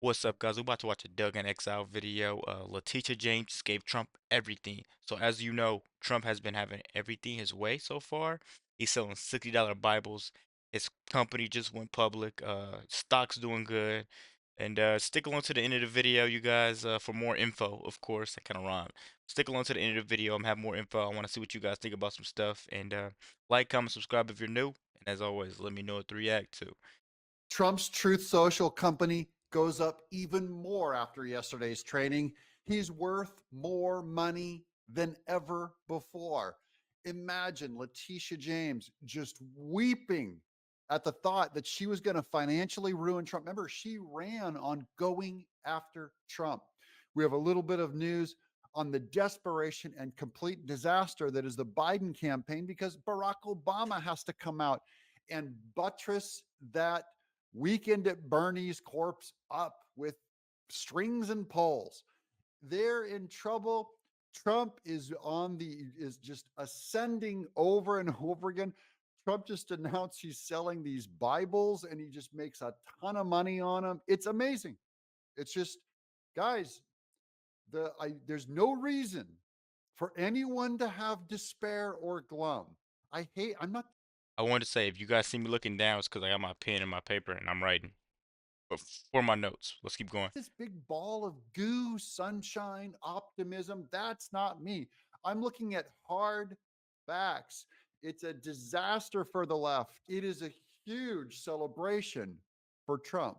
What's up, guys? We're about to watch a Doug in Exile video. Letitia James just gave Trump everything. So as you know, Trump has been having everything his way so far. He's selling $60 Bibles. His company just went public. Stock's doing good. And stick along to the end of the video, you guys, for more info. Of course, that kind of rhymed. Stick along to the end of the video. I'm having more info. I want to see what you guys think about some stuff. And like, comment, subscribe if you're new. And as always, let me know what to react to. Trump's Truth Social company goes up even more after yesterday's training. He's worth more money than ever before. Imagine Letitia James just weeping at the thought that she was going to financially ruin Trump. Remember, she ran on going after Trump. We have a little bit of news on the desperation and complete disaster that is the Biden campaign because Barack Obama has to come out and buttress that Weekend at Bernie's corpse up with strings and poles. They're in trouble. Trump is just ascending over and over again. Trump just announced he's selling these Bibles and he just makes a ton of money on them. It's amazing. It's just, guys, there's no reason for anyone to have despair or glum. I'm not I wanted to say, if you guys see me looking down, it's because I got my pen and my paper and I'm writing. But for my notes, let's keep going. this big ball of goo, sunshine, optimism. That's not me. I'm looking at hard facts. It's a disaster for the left. It is a huge celebration for Trump.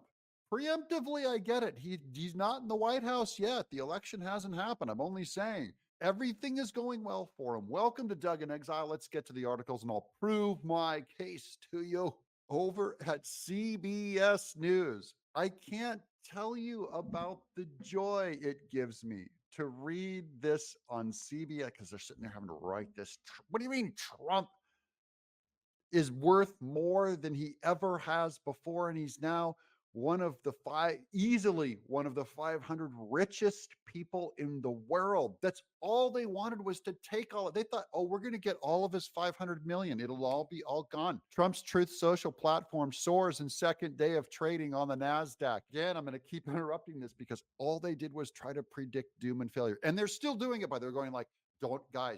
Preemptively, I get it. He's not in the White House yet. The election hasn't happened. I'm only saying everything is going well for him. Welcome to Doug in Exile. Let's get to the articles and I'll prove my case to you over at CBS News. I can't tell you about the joy it gives me to read this on CBS because they're sitting there having to write this. What do you mean Trump is worth more than he ever has before? And he's now easily one of the 500 richest people in the world. That's all they wanted was to take all. They thought, oh, we're going to get all of his 500 million. It'll all be all gone. Trump's Truth Social platform soars in second day of trading on the NASDAQ. Again, I'm going to keep interrupting this because all they did was try to predict doom and failure. And they're still doing it, but they're going like, don't buy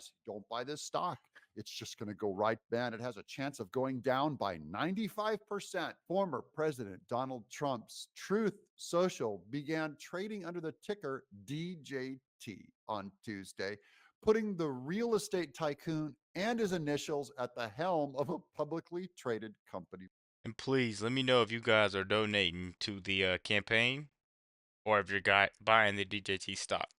this stock. It's just going to go right down. It has a chance of going down by 95%. Former President Donald Trump's Truth Social began trading under the ticker DJT on Tuesday, putting the real estate tycoon and his initials at the helm of a publicly traded company. And please let me know if you guys are donating to the campaign or if you're buying the DJT stock.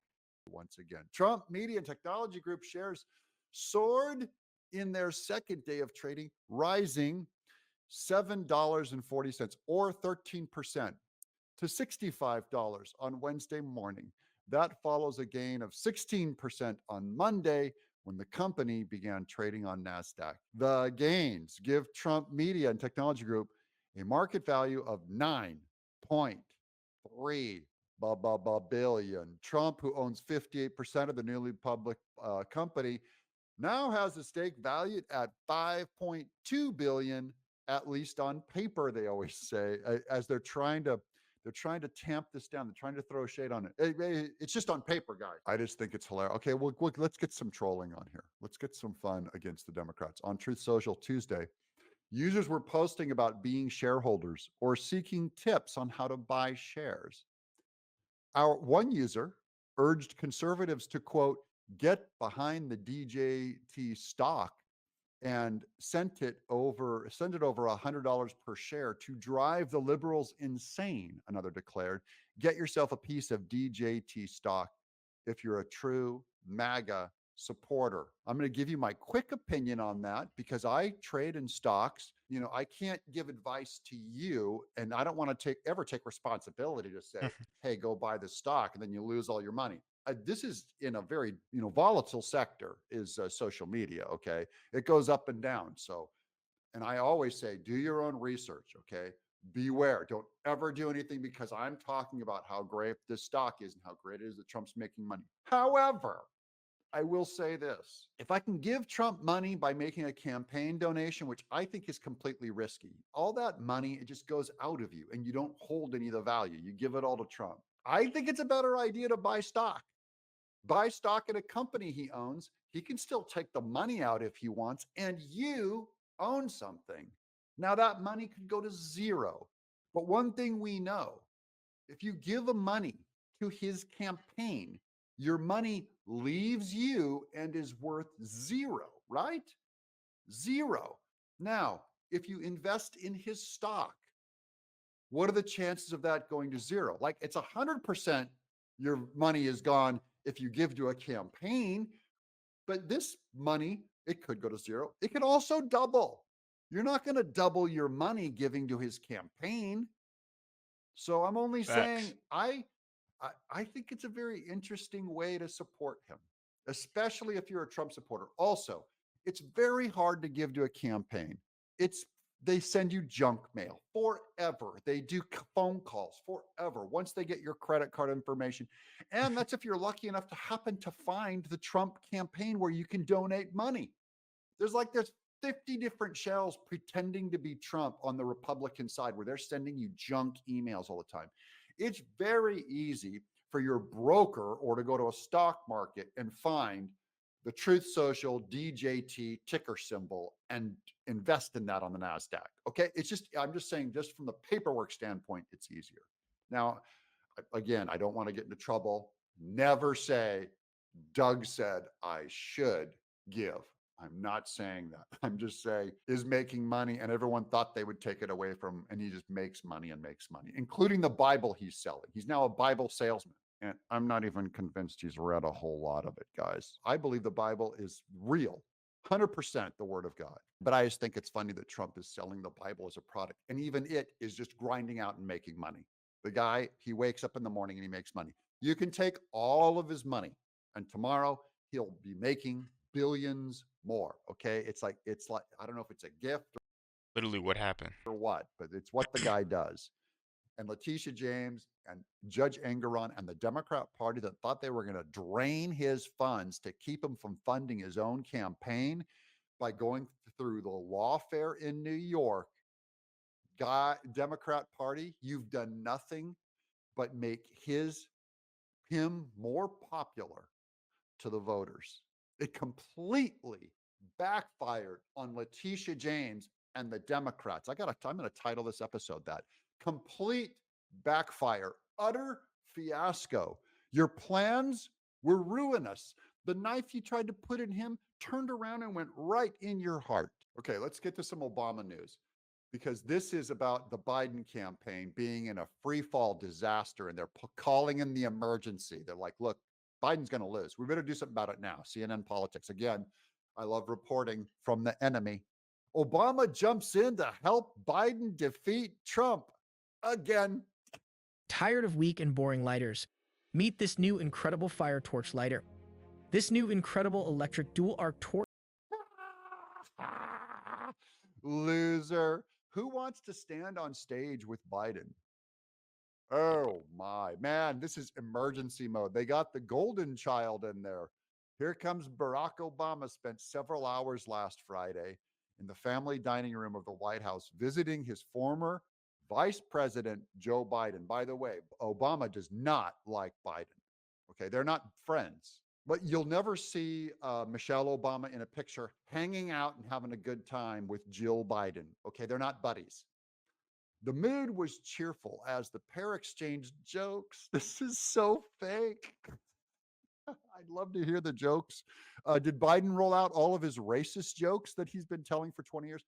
Once again, Trump Media and Technology Group shares soared in their second day of trading, rising $7.40 or 13% to $65 on Wednesday morning. That follows a gain of 16% on Monday when the company began trading on NASDAQ. The gains give Trump Media and Technology Group a market value of 9.3 billion. Trump, who owns 58% of the newly public company, now has a stake valued at 5.2 billion, at least on paper, they always say, as they're trying to tamp this down. They're trying to throw shade on it. It's just on paper, guys. I just think it's hilarious. Okay, well, let's get some trolling on here. Let's get some fun against the Democrats. On Truth Social Tuesday, users were posting about being shareholders or seeking tips on how to buy shares. Our one user urged conservatives to quote, get behind the DJT stock and send it over $100 per share to drive the liberals insane, another declared. Get yourself a piece of DJT stock if you're a true MAGA supporter. I'm going to give you my quick opinion on that because I trade in stocks. I can't give advice to you, and I don't want to ever take responsibility to say, hey, go buy the stock, and then you lose all your money. This is in a very volatile sector, is social media. Okay, it goes up and down. So, and I always say, do your own research. Okay, beware. Don't ever do anything because I'm talking about how great this stock is and how great it is that Trump's making money. However, I will say this. If I can give Trump money by making a campaign donation, which I think is completely risky, all that money, it just goes out of you and you don't hold any of the value. You give it all to Trump. I think it's a better idea to buy stock. Buy stock in a company he owns. He can still take the money out if he wants, and you own something. Now, that money could go to zero. But one thing we know, if you give a money to his campaign, your money leaves you and is worth zero, right? Zero. Now, if you invest in his stock, what are the chances of that going to zero? Like it's 100% your money is gone if you give to a campaign, but this money, it could go to zero. It could also double. You're not going to double your money giving to his campaign. So I'm only saying Facts. I think it's a very interesting way to support him, especially if you're a Trump supporter. Also, it's very hard to give to a campaign. It's they send you junk mail forever. They do phone calls forever once they get your credit card information. And that's if you're lucky enough to happen to find the Trump campaign where you can donate money. There's 50 different shells pretending to be Trump on the Republican side where they're sending you junk emails all the time. It's very easy for your broker or to go to a stock market and find the Truth Social DJT ticker symbol and invest in that on the NASDAQ. Okay. I'm just saying, just from the paperwork standpoint, it's easier. Now, again, I don't want to get into trouble. Never say, Doug said I should give. I'm not saying that. I'm just saying is making money, and everyone thought they would take it away from him, and he just makes money and makes money, including the Bible he's selling. He's now a Bible salesman. And I'm not even convinced he's read a whole lot of it, guys. I believe the Bible is real, 100% the word of God. But I just think it's funny that Trump is selling the Bible as a product, and even it is just grinding out and making money. The guy, he wakes up in the morning and he makes money. You can take all of his money, and tomorrow he'll be making billions more. Okay. It's like, I don't know if it's a gift Literally what happened. or what, but it's what the guy does. And Letitia James and Judge Engeron and the Democrat Party that thought they were going to drain his funds to keep him from funding his own campaign by going through the lawfare in New York. Democrat Party, you've done nothing but make him more popular to the voters. It completely backfired on Letitia James and the Democrats. I'm going to title this episode that complete backfire, utter fiasco. Your plans were ruinous. The knife you tried to put in him turned around and went right in your heart. Okay, let's get to some Obama news because this is about the Biden campaign being in a free fall disaster and they're calling in the emergency. They're like, look, Biden's going to lose. We better do something about it now. CNN politics. Again, I love reporting from the enemy. Obama jumps in to help Biden defeat Trump again. Tired of weak and boring lighters? Meet this new incredible fire torch lighter. This new incredible electric dual arc torch. Loser. Who wants to stand on stage with Biden? Oh my man, this is emergency mode. They got the golden child in there. Here comes Barack Obama. Spent several hours last Friday in the family dining room of the White House visiting his former Vice President Joe Biden. By the way, Obama does not like Biden. Okay, they're not friends. But you'll never see Michelle Obama in a picture hanging out and having a good time with Jill Biden. Okay, they're not buddies. The mood was cheerful as the pair exchanged jokes. This is so fake. I'd love to hear the jokes. Did Biden roll out all of his racist jokes that he's been telling for 20 years?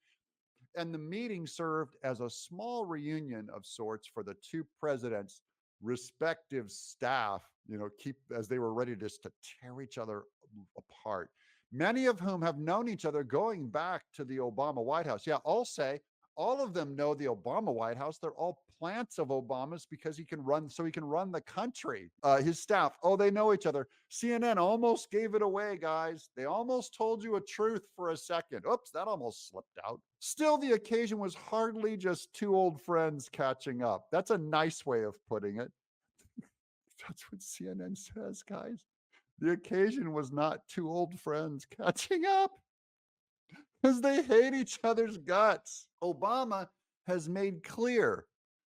And the meeting served as a small reunion of sorts for the two presidents' respective staff, keep as they were ready just to tear each other apart. Many of whom have known each other going back to the Obama White House. Yeah, I'll say all of them know the Obama White House. They're all plants of Obama's because he can run the country. His staff, oh, they know each other. CNN almost gave it away, guys. They almost told you a truth for a second. Oops, that almost slipped out. Still, the occasion was hardly just two old friends catching up. That's a nice way of putting it. That's what CNN says, guys. The occasion was not two old friends catching up because they hate each other's guts. Obama has made clear.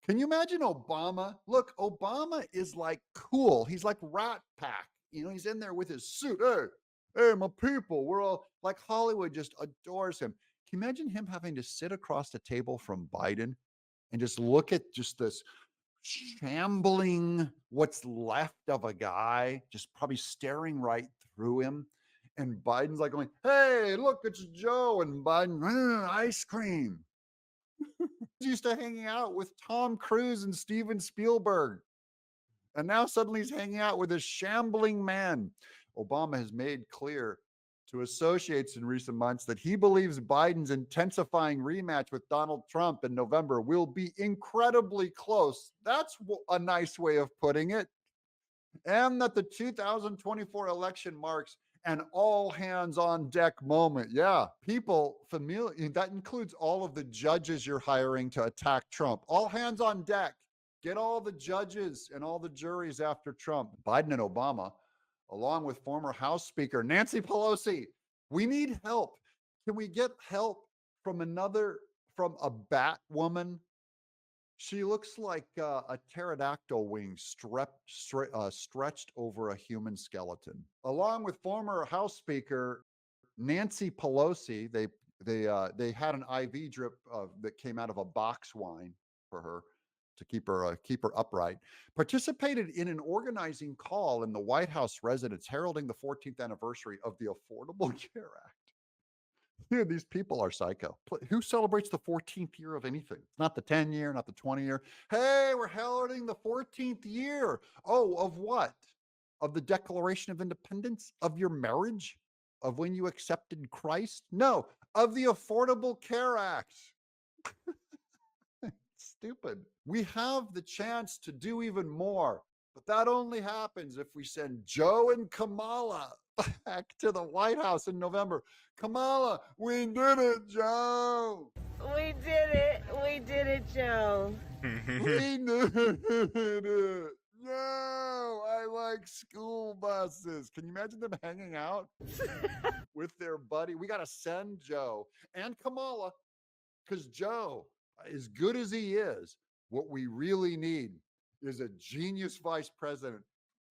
Can you imagine Obama? Look, Obama is like cool. He's like Rat Pack. You know, he's in there with his suit. Hey, my people. We're all like Hollywood just adores him. Can you imagine him having to sit across the table from Biden and just look at just this shambling, what's left of a guy, just probably staring right through him? And Biden's like going, "Hey, look, it's Joe." And Biden, ice cream. He's used to hanging out with Tom Cruise and Steven Spielberg. And now suddenly he's hanging out with a shambling man. Obama has made clear to associates in recent months that he believes Biden's intensifying rematch with Donald Trump in November will be incredibly close. That's a nice way of putting it. And that the 2024 election marks an all hands on deck moment. Yeah, people familiar, that includes all of the judges you're hiring to attack Trump. All hands on deck. Get all the judges and all the juries after Trump. Biden and Obama, along with former House Speaker Nancy Pelosi. We need help. Can we get help from a bat woman? She looks like a pterodactyl wing stretched over a human skeleton. Along with former House Speaker Nancy Pelosi, they had an IV drip that came out of a box wine for her to keep her upright. Participated in an organizing call in the White House residence heralding the 14th anniversary of the Affordable Care Act. Dude, these people are psycho. Who celebrates the 14th year of anything? It's not the 10 year, not the 20 year. Hey, we're heralding the 14th year. Oh, of what? Of the Declaration of Independence? Of your marriage? Of when you accepted Christ? No, of the Affordable Care Act. Stupid. We have the chance to do even more, but that only happens if we send Joe and Kamala back to the White House in November. Kamala, we did it, Joe. We did it. We did it, Joe. We did it. No, I like school buses. Can you imagine them hanging out with their buddy? We got to send Joe and Kamala because Joe, as good as he is, what we really need is a genius vice president.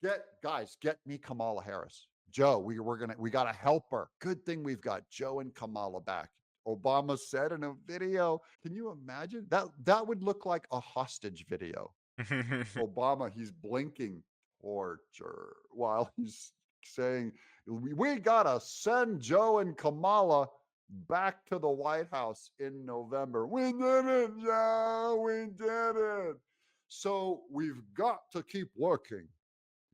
Get me Kamala Harris. Joe, we gotta help her. Good thing we've got Joe and Kamala back. Obama said in a video. Can you imagine? That would look like a hostage video. Obama, he's blinking torture while he's saying, we gotta send Joe and Kamala back to the White House in November. We did it, Joe. We did it. So we've got to keep working,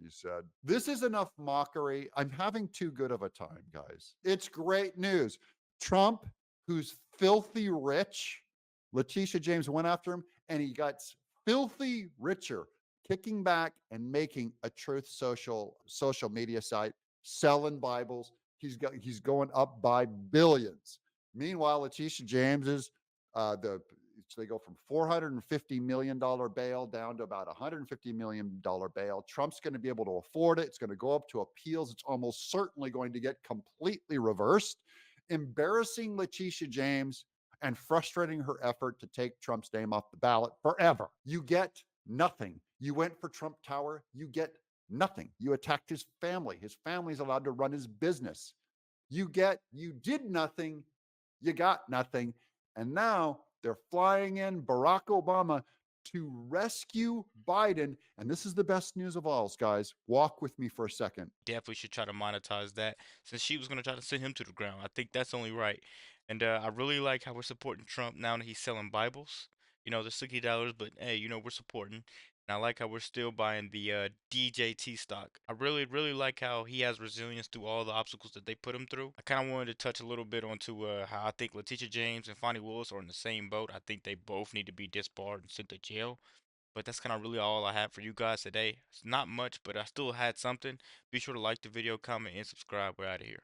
he said. This is enough mockery. I'm having too good of a time, guys. It's great news. Trump, who's filthy rich, Letitia James went after him and he got filthy richer, kicking back and making a truth social media site, selling Bibles. He's going up by billions. Meanwhile, Letitia James's they go from $450 million bail down to about $150 million bail. Trump's going to be able to afford it. It's going to go up to appeals. It's almost certainly going to get completely reversed, embarrassing Letitia James and frustrating her effort to take Trump's name off the ballot forever. You get nothing. You went for Trump Tower, you get nothing. You attacked his family. His family's allowed to run his business. You did nothing, you got nothing. And now they're flying in Barack Obama to rescue Biden. And this is the best news of all, guys. Walk with me for a second. Definitely should try to monetize that since she was going to try to send him to the ground. I think that's only right. And I really like how we're supporting Trump now that he's selling Bibles. You know, the $60, but hey, you know, we're supporting. And I like how we're still buying the DJT stock. I really, really like how he has resilience through all the obstacles that they put him through. I kind of wanted to touch a little bit onto how I think Letitia James and Fonnie Willis are in the same boat. I think they both need to be disbarred and sent to jail. But that's kind of really all I have for you guys today. It's not much, but I still had something. Be sure to like the video, comment, and subscribe. We're out of here.